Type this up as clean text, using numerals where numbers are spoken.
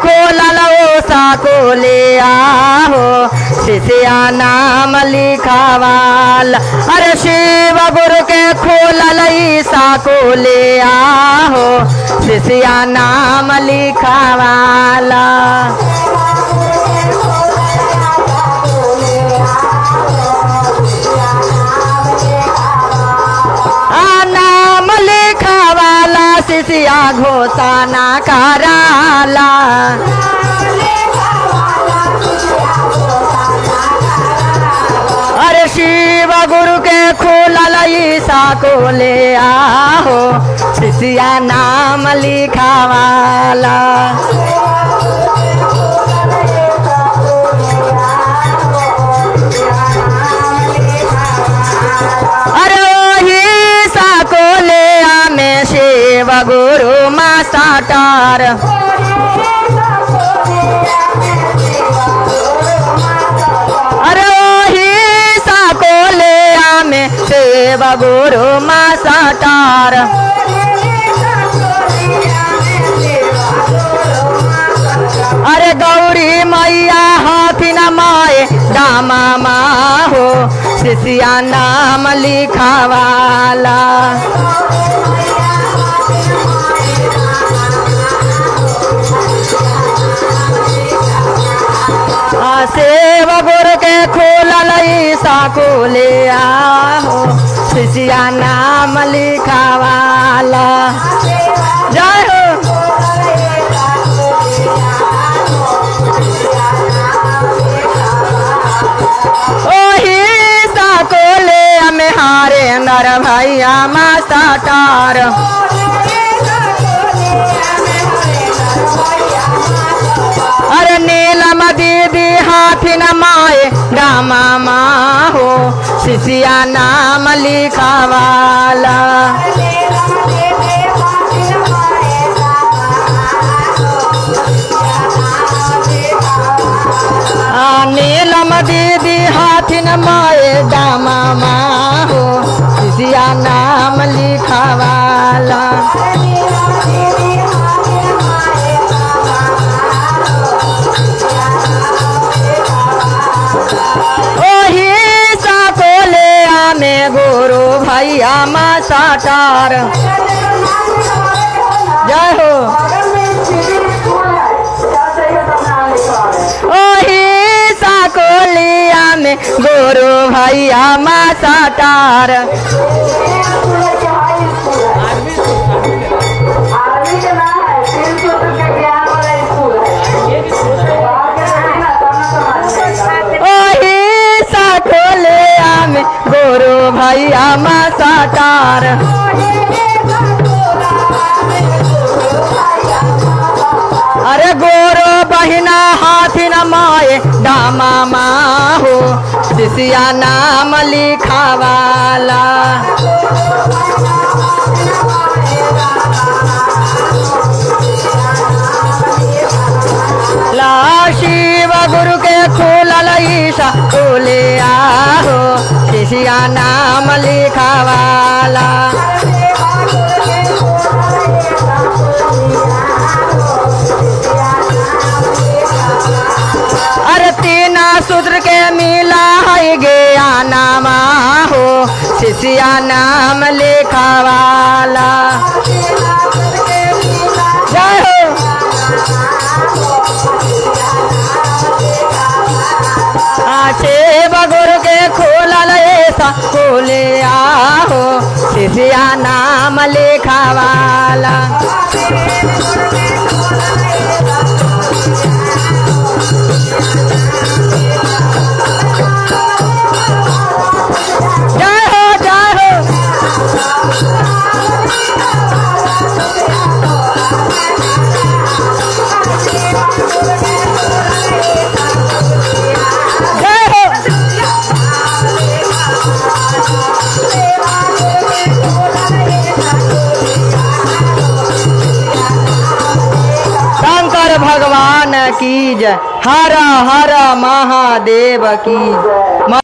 खोलल ओ साको ले आहो शिष्या नाम लिखावाला। अरे शिव गुरु के खोलल ई साको ले आहो शिष्या नाम लिखावाला। नाम लिखावाला शिष्या घोषणा कराला। अरे शिव गुरु के खोलल ई साको ले आहो शिष्या नाम लिखावाला। अरे वही साको ले में शिव गुरु मास्टर। अरे वही साको ले में शिव गुरु मास्टर। अरे गौरी मैया हाथिन माए दामा माँ हो शिष्या नाम लिखावाला। शिव गुरु के खोलल ई साको ले आहो शिष्या नाम लिखावाला। जय हो। ओही साको ले में हारे नर भैया मास्टर। अरे नीलम दीदी हाथिन माए रामा माँ हो शिष्या नाम लिखावाला। नीलम दीदी हाथिन माए दामा माँ हो शिष्या नाम लिखावाला। ओही साको ले में गुरु भैया मास्टर। जय हो। ओही साको लिया में गुरु भैया मास्टर। ओही साको लिया में गुरु भैया मास्टर। अरे गोरो बहिना हाथिन माए दामा माँ हो शिष्या नाम लिखावाला। ला शिव गुरु के खोलल ई साको ले आहो शिष्या नाम लिखावाला। अरे तीना सूत्र के मिला है गया नाम हो शिष्या नाम लिखावाला। जय हो। शिव गुरु के खोलल ऐसा खोले आहो शिष्या नाम लिखावाला। जय हो जय हो। भगवान की जय। हर हर महादेव की जय।